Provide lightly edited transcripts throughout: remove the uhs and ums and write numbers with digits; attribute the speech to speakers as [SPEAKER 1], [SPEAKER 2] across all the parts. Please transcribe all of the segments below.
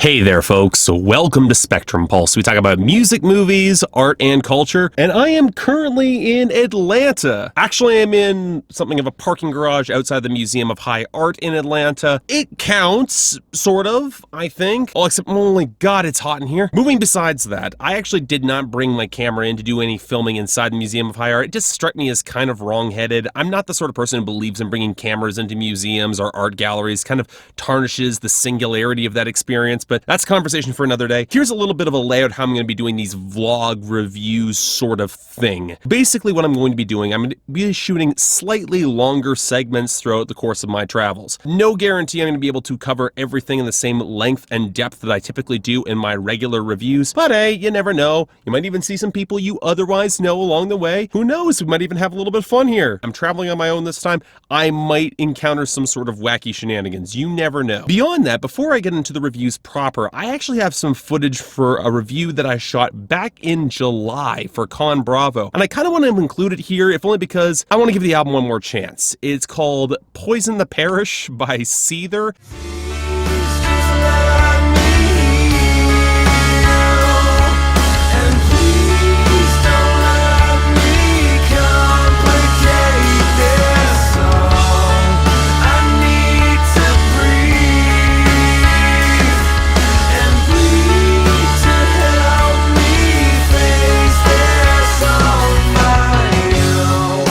[SPEAKER 1] Hey there, folks. So welcome to Spectrum Pulse. We talk about music, movies, art, and culture, and I am currently in Atlanta. Actually, I'm in something of a parking garage outside the Museum of High Art in Atlanta. It counts, sort of, I think. Oh, except, oh God, it's hot in here. Moving besides that, I actually did not bring my camera in to do any filming inside the Museum of High Art. It just struck me as kind of wrong-headed. I'm not the sort of person who believes in bringing cameras into museums or art galleries. Kind of tarnishes the singularity of that experience. But that's a conversation for another day. Here's a little bit of a layout how I'm going to be doing these vlog reviews sort of thing. Basically what I'm going to be doing, I'm going to be shooting slightly longer segments throughout the course of my travels. No guarantee I'm going to be able to cover everything in the same length and depth that I typically do in my regular reviews, but hey, you never know. You might even see some people you otherwise know along the way. Who knows? We might even have a little bit of fun here. I'm traveling on my own this time. I might encounter some sort of wacky shenanigans. You never know. Beyond that, before I get into the reviews proper, I actually have some footage for a review that I shot back in July for Con Bravo, and I kind of want to include it here, if only because I want to give the album one more chance. It's called Poison the Parish by Seether.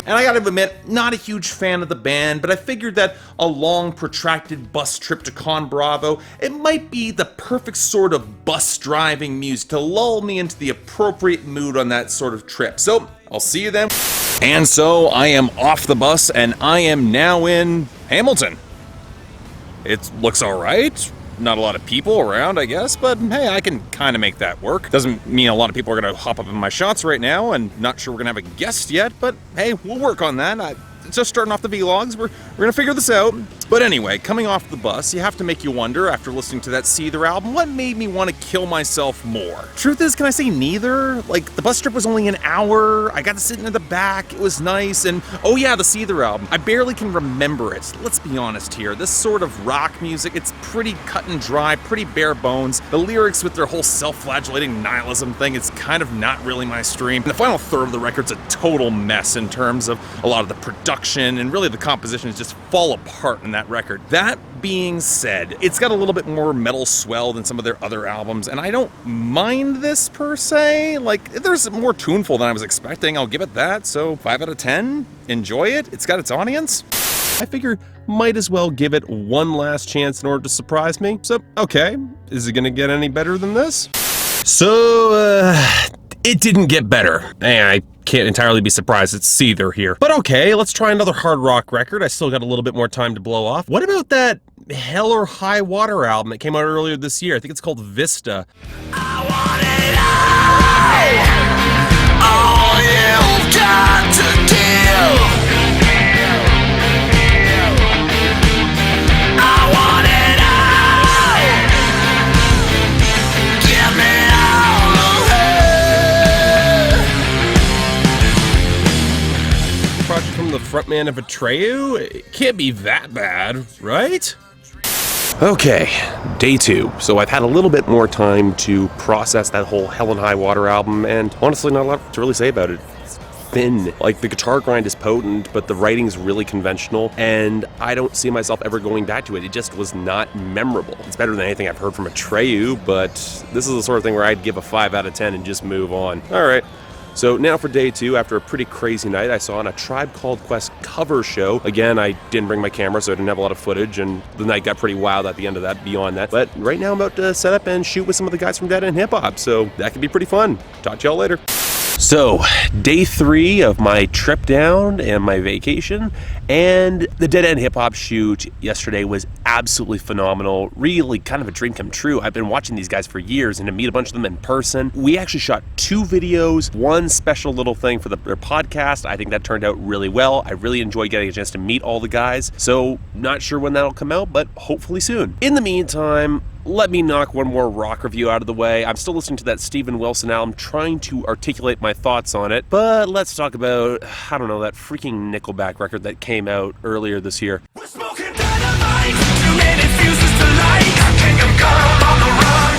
[SPEAKER 2] And I gotta admit, not a huge fan of the band, but I figured that a long, protracted bus trip to Con Bravo, it might be the perfect sort of bus driving music to lull me into the appropriate mood on that sort of trip. So, I'll see you then. And so, I am off the bus, and I am now in Hamilton. It looks alright. Not a lot of people around, I guess, but hey, I can kind of make that work. Doesn't mean a lot of people are going to hop up in my shots right now, and not sure we're going to have a guest yet, but hey, we'll work on that. Just starting off the vlogs, we're going to figure this out. But anyway, coming off the bus, you have to make you wonder, after listening to that Seether album, what made me want to kill myself more? Truth is, can I say neither? Like, the bus trip was only an hour, I got to sit in the back, it was nice, and oh yeah, the Seether album, I barely can remember it. Let's be honest here, this sort of rock music, it's pretty cut and dry, pretty bare bones. The lyrics with their whole self-flagellating nihilism thing, it's kind of not really my stream. And the final third of the record's a total mess in terms of a lot of the production, and really the compositions just fall apart in that record. That being said, it's got a little bit more metal swell than some of their other albums, and I don't mind this per se. Like, there's more tuneful than I was expecting, I'll give it that, so 5 out of 10, enjoy it, it's got its audience. I figure might as well give it one last chance in order to surprise me. So, okay, is it gonna get any better than this? So, it didn't get better. I can't entirely be surprised it's Seether here. But okay, let's try another hard rock record. I still got a little bit more time to blow off. What about that Or Highwater album that came out earlier this year? I think it's called Vista.
[SPEAKER 3] I want it all you've got to give. I want it all. Give me all of it.
[SPEAKER 1] Project from the frontman of Atreyu? It can't be that bad, right? Okay, day 2. So I've had a little bit more time to process that whole Hell and High Water album, and honestly not a lot to really say about it. It's thin. Like, the guitar grind is potent, but the writing's really conventional, and I don't see myself ever going back to it. It just was not memorable. It's better than anything I've heard from Atreyu, but this is the sort of thing where I'd give a 5 out of 10 and just move on. Alright. So now for day 2, after a pretty crazy night, I saw on a Tribe Called Quest cover show. Again, I didn't bring my camera, so I didn't have a lot of footage, and the night got pretty wild at the end of that, beyond that. But right now I'm about to set up and shoot with some of the guys from Dead End Hip Hop, so that could be pretty fun. Talk to y'all later. So, day 3 of my trip down and my vacation, and the Dead End Hip Hop shoot yesterday was absolutely phenomenal. Really kind of a dream come true. I've been watching these guys for years, and to meet a bunch of them in person. We actually shot 2 videos, one special little thing for their podcast. I think that turned out really well. I really enjoyed getting a chance to meet all the guys, so not sure when that'll come out, but hopefully soon. In the meantime, let me knock one more rock review out of the way. I'm still listening to that Steven Wilson album, trying to articulate my thoughts on it, but let's talk about, I don't know, that freaking Nickelback record that came out earlier this year.
[SPEAKER 3] We're smoking dynamite, too many fuses to light. Kingdom come on the run.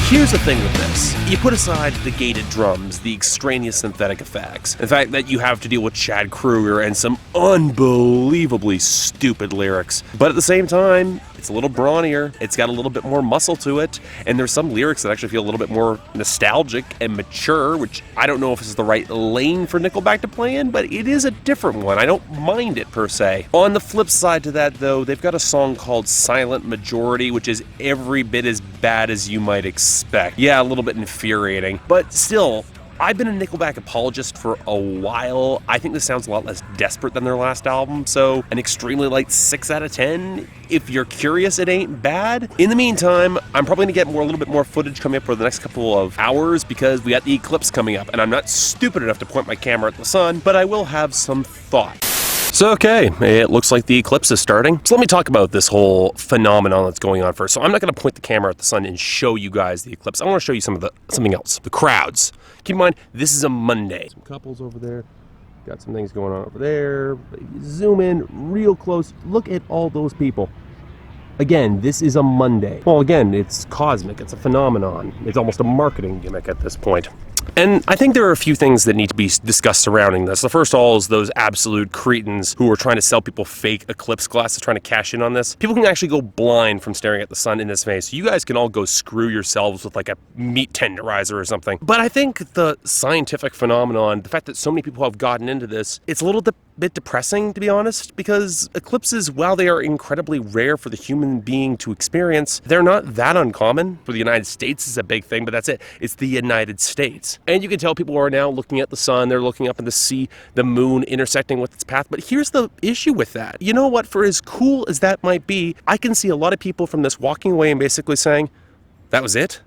[SPEAKER 1] Here's the thing with this. You put aside the gated drums, the extraneous synthetic effects, the fact that you have to deal with Chad Kroeger and some unbelievably stupid lyrics. But at the same time, it's a little brawnier, it's got a little bit more muscle to it, and there's some lyrics that actually feel a little bit more nostalgic and mature, which I don't know if this is the right lane for Nickelback to play in, but it is a different one. I don't mind it per se. On the flip side to that though, they've got a song called Silent Majority, which is every bit as bad as you might expect. Yeah, a little bit infuriating, but still, I've been a Nickelback apologist for a while. I think this sounds a lot less desperate than their last album, so an extremely light 6 out of 10. If you're curious, it ain't bad. In the meantime, I'm probably gonna get a little bit more footage coming up for the next couple of hours because we got the Eclipse coming up, and I'm not stupid enough to point my camera at the sun, but I will have some thought. So okay, it looks like the eclipse is starting. So let me talk about this whole phenomenon that's going on first. So I'm not gonna point the camera at the sun and show you guys the eclipse. I wanna show you something else, the crowds. Keep in mind, this is a Monday. Some couples over there, got some things going on over there. Zoom in real close, look at all those people. Again, this is a Monday. Well, again, it's cosmic, it's a phenomenon. It's almost a marketing gimmick at this point. And I think there are a few things that need to be discussed surrounding this. The first of all is those absolute cretins who are trying to sell people fake eclipse glasses, trying to cash in on this. People can actually go blind from staring at the sun in this phase. So you guys can all go screw yourselves with like a meat tenderizer or something. But I think the scientific phenomenon, the fact that so many people have gotten into this, it's a little bit depressing, to be honest, because eclipses, while they are incredibly rare for the human being to experience, they're not that uncommon. For the United States, it's a big thing, but that's it. It's the United States. And you can tell people are now looking at the sun, they're looking up and to see the moon intersecting with its path. But here's the issue with that. You know what? For as cool as that might be, I can see a lot of people from this walking away and basically saying, that was it?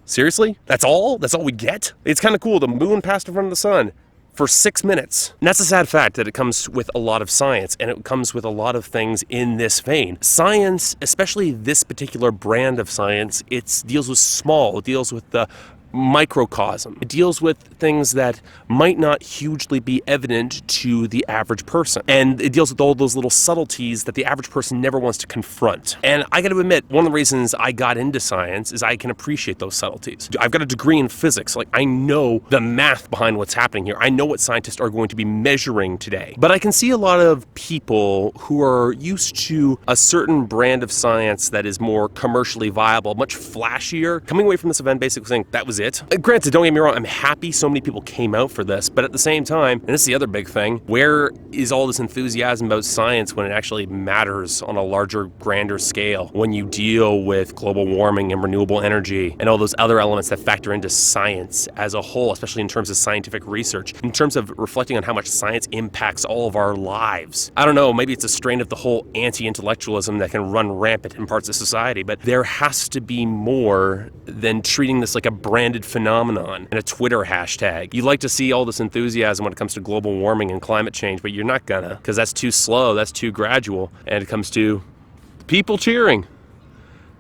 [SPEAKER 1] Seriously? That's all? That's all we get? It's kind of cool. The moon passed in front of the sun for 6 minutes. And that's a sad fact that it comes with a lot of science, and it comes with a lot of things in this vein. Science, especially this particular brand of science, it deals with small, it deals with the microcosm. It deals with things that might not hugely be evident to the average person. And it deals with all those little subtleties that the average person never wants to confront. And I gotta admit, one of the reasons I got into science is I can appreciate those subtleties. I've got a degree in physics. Like, I know the math behind what's happening here. I know what scientists are going to be measuring today. But I can see a lot of people who are used to a certain brand of science that is more commercially viable, much flashier, coming away from this event basically saying, that was it. Granted, don't get me wrong, I'm happy so many people came out for this, but at the same time, and this is the other big thing, where is all this enthusiasm about science when it actually matters on a larger, grander scale? When you deal with global warming and renewable energy and all those other elements that factor into science as a whole, especially in terms of scientific research, in terms of reflecting on how much science impacts all of our lives. I don't know, maybe it's a strain of the whole anti-intellectualism that can run rampant in parts of society, but there has to be more than treating this like a branded phenomenon and a Twitter hashtag. You like to see all this enthusiasm when it comes to global warming and climate change, but you're not gonna, because that's too slow, that's too gradual, and it comes to people cheering.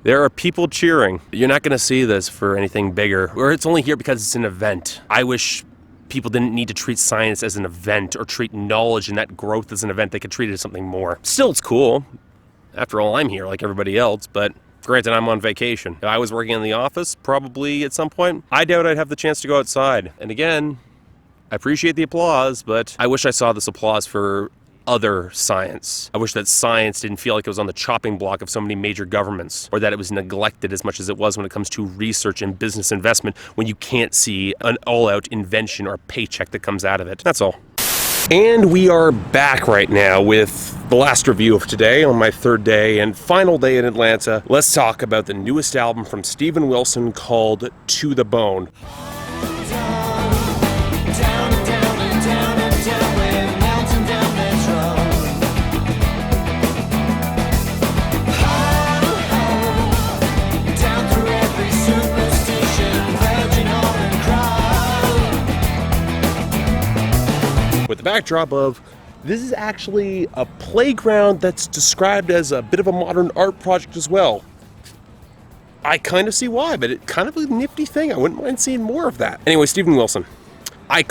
[SPEAKER 1] There are people cheering. You're not gonna see this for anything bigger, or it's only here because it's an event. I wish people didn't need to treat science as an event or treat knowledge and that growth as an event. They could treat it as something more. Still, it's cool. After all, I'm here like everybody else, but granted, I'm on vacation. If I was working in the office, probably at some point, I doubt I'd have the chance to go outside. And again, I appreciate the applause, but I wish I saw this applause for other science. I wish that science didn't feel like it was on the chopping block of so many major governments, or that it was neglected as much as it was when it comes to research and business investment, when you can't see an all-out invention or paycheck that comes out of it. That's all. And we are back right now with the last review of today on my third day and final day in Atlanta. Let's talk about the newest album from Steven Wilson called To the Bone. With the backdrop of, this is actually a playground that's described as a bit of a modern art project as well. I kind of see why, but it's kind of a nifty thing. I wouldn't mind seeing more of that. Anyway, Steven Wilson. I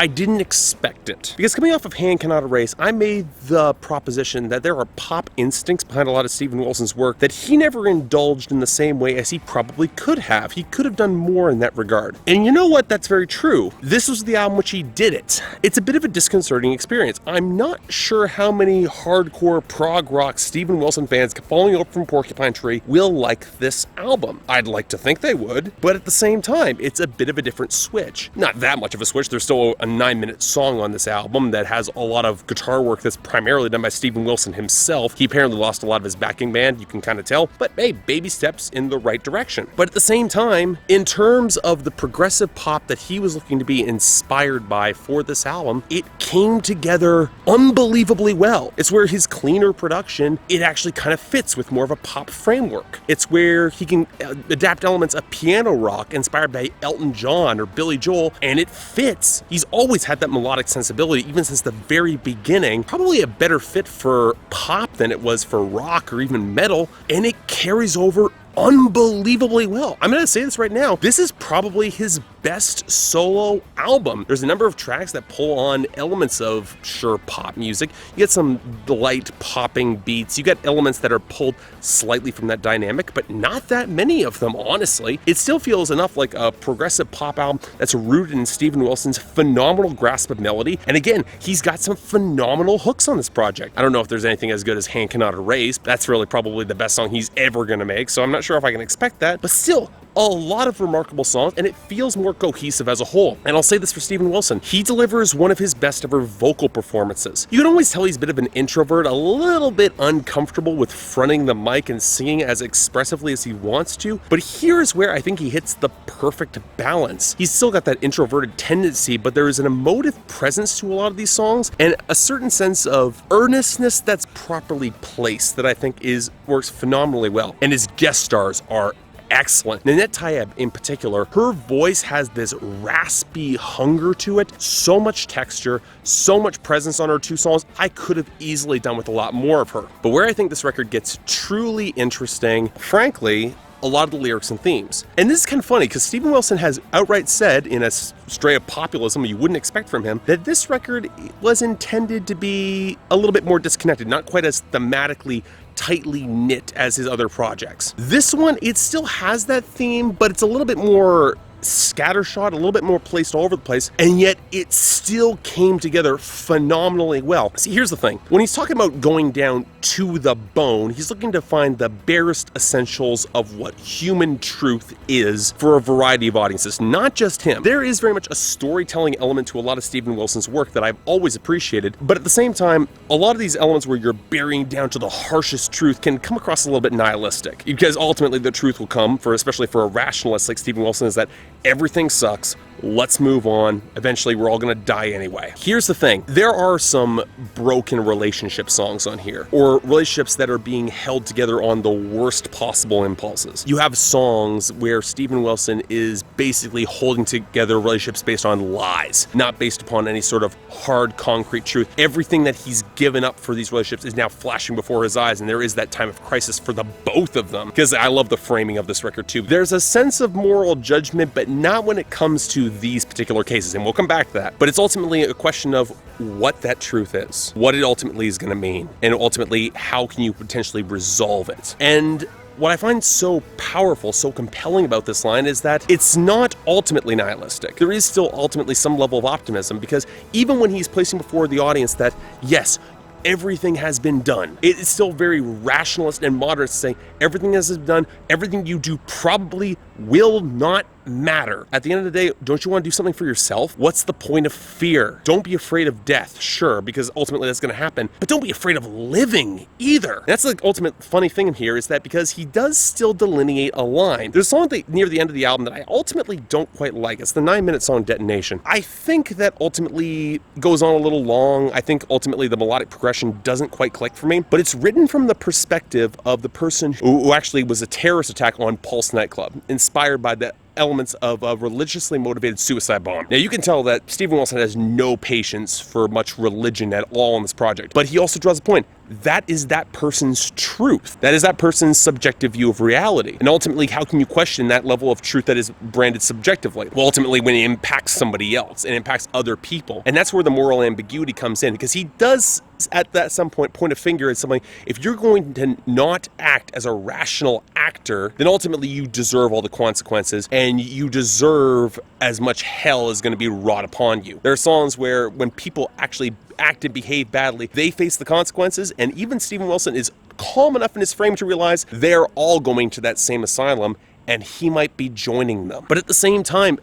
[SPEAKER 1] I didn't expect it. Because coming off of Hand Cannot Erase, I made the proposition that there are pop instincts behind a lot of Steven Wilson's work that he never indulged in the same way as he probably could have. He could have done more in that regard. And you know what? That's very true. This was the album which he did it. It's a bit of a disconcerting experience. I'm not sure how many hardcore prog rock Steven Wilson fans following up from Porcupine Tree will like this album. I'd like to think they would, but at the same time, it's a bit of a different switch. Not that much of a switch. There's still a 9-minute song on this album that has a lot of guitar work that's primarily done by Steven Wilson himself. He apparently lost a lot of his backing band, you can kind of tell, but hey, baby steps in the right direction. But at the same time, in terms of the progressive pop that he was looking to be inspired by for this album, it came together unbelievably well. It's where his cleaner production, it actually kind of fits with more of a pop framework. It's where he can adapt elements of piano rock inspired by Elton John or Billy Joel, and it fits. He's always had that melodic sensibility, even since the very beginning. Probably a better fit for pop than it was for rock or even metal, and it carries over unbelievably well. I'm gonna say this right now, this is probably his best solo album. There's a number of tracks that pull on elements of, sure, pop music. You get some light popping beats. You get elements that are pulled slightly from that dynamic, but not that many of them, honestly. It still feels enough like a progressive pop album that's rooted in Steven Wilson's phenomenal grasp of melody. And again, he's got some phenomenal hooks on this project. I don't know if there's anything as good as Hand Cannot Erase. That's really probably the best song he's ever gonna make, so I'm not sure if I can expect that, but still, a lot of remarkable songs, and it feels more cohesive as a whole. And I'll say this for Steven Wilson, he delivers one of his best ever vocal performances. You can always tell he's a bit of an introvert, a little bit uncomfortable with fronting the mic and singing as expressively as he wants to, but here's where I think he hits the perfect balance. He's still got that introverted tendency, but there is an emotive presence to a lot of these songs, and a certain sense of earnestness that's properly placed that I think works phenomenally well. And his guest stars are excellent. Ninet Tayeb in particular, her voice has this raspy hunger to it, so much texture, so much presence on her 2 songs. I could have easily done with a lot more of her. But where I think this record gets truly interesting, frankly, a lot of the lyrics and themes. And this is kind of funny because Steven Wilson has outright said, in a stray of populism you wouldn't expect from him, that this record was intended to be a little bit more disconnected, not quite as thematically tightly knit as his other projects. This one, it still has that theme, but it's a little bit more scattershot, a little bit more placed all over the place, and yet it still came together phenomenally well. See, here's the thing. When he's talking about going down to the bone, he's looking to find the barest essentials of what human truth is for a variety of audiences, not just him. There is very much a storytelling element to a lot of Steven Wilson's work that I've always appreciated, but at the same time, a lot of these elements where you're burying down to the harshest truth can come across a little bit nihilistic, because ultimately the truth will come, especially for a rationalist like Steven Wilson, is that everything sucks, let's move on, eventually we're all gonna die anyway. Here's the thing, there are some broken relationship songs on here, or relationships that are being held together on the worst possible impulses. You have songs where Steven Wilson is basically holding together relationships based on lies, not based upon any sort of hard, concrete truth. Everything that he's given up for these relationships is now flashing before his eyes, and there is that time of crisis for the both of them. Because I love the framing of this record too. There's a sense of moral judgment, but not when it comes to these particular cases, and we'll come back to that. But it's ultimately a question of what that truth is, what it ultimately is going to mean, and ultimately how can you potentially resolve it. And what I find so powerful, so compelling about this line is that it's not ultimately nihilistic. There is still ultimately some level of optimism, because even when he's placing before the audience that, yes, everything has been done, it is still very rationalist and moderate to say everything has been done, everything you do probably will not matter. At the end of the day, don't you want to do something for yourself? What's the point of fear? Don't be afraid of death, sure, because ultimately that's going to happen, but don't be afraid of living either. That's the ultimate funny thing here, is that because he does still delineate a line. There's a song near the end of the album that I ultimately don't quite like. It's the 9-minute song Detonation. I think that ultimately goes on a little long. I think ultimately the melodic progression doesn't quite click for me, but it's written from the perspective of the person who actually was a terrorist attack on Pulse nightclub, inspired by the elements of a religiously motivated suicide bomb. Now you can tell that Steven Wilson has no patience for much religion at all in this project, but he also draws a point. that is that person's truth. That is that person's subjective view of reality. And ultimately, how can you question that level of truth that is branded subjectively? Well, ultimately, when it impacts somebody else and impacts other people. And that's where the moral ambiguity comes in, because he does at that some point a finger at something. If you're going to not act as a rational actor, then ultimately you deserve all the consequences, and you deserve as much hell as going to be wrought upon you. There are songs where when people actually act and behave badly, they face the consequences, and even Steven Wilson is calm enough in his frame to realize they're all going to that same asylum, and he might be joining them. But at the same time,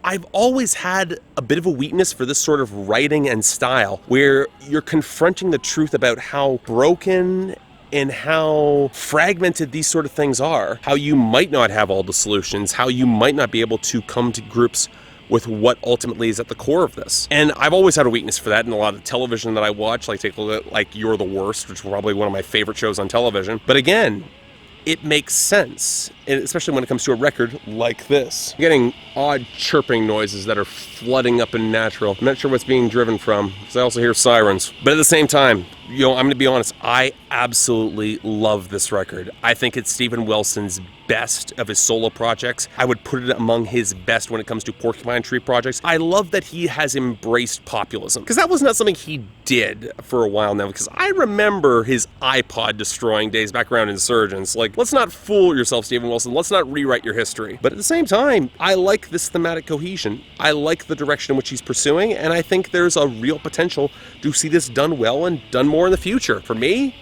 [SPEAKER 1] I've always had a bit of a weakness for this sort of writing and style where you're confronting the truth about how broken and how fragmented these sort of things are, how you might not have all the solutions, how you might not be able to come to grips with what ultimately is at the core of this. And I've always had a weakness for that in a lot of television that I watch, like take a look at like You're the Worst, which is probably one of my favorite shows on television. But again, it makes sense, especially when it comes to a record like this. I'm getting odd chirping noises that are flooding up in natural. I'm not sure what's being driven from, because I also hear sirens. But at the same time, you know, I'm going to be honest, I absolutely love this record. I think it's Steven Wilson's best of his solo projects. I would put it among his best when it comes to Porcupine Tree projects. I love that he has embraced populism, because that was not something he did for a while now, because I remember his iPod destroying days back around Insurgents. Like, let's not fool yourself, Steven Wilson. Let's not rewrite your history. But at the same time, I like this thematic cohesion. I like the direction in which he's pursuing, and I think there's a real potential to see this done well and done more in the future. For me,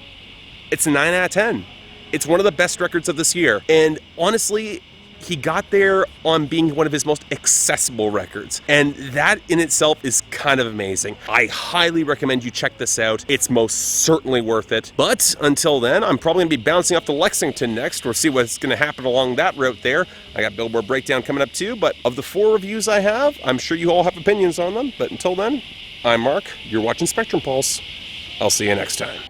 [SPEAKER 1] it's a 9 out of 10. It's one of the best records of this year. And honestly, he got there on being one of his most accessible records. And that in itself is kind of amazing. I highly recommend you check this out. It's most certainly worth it. But until then, I'm probably gonna be bouncing up to Lexington next. We'll see what's gonna happen along that route there. I got Billboard Breakdown coming up too. But of the 4 reviews I have, I'm sure you all have opinions on them. But until then, I'm Mark. You're watching Spectrum Pulse. I'll see you next time.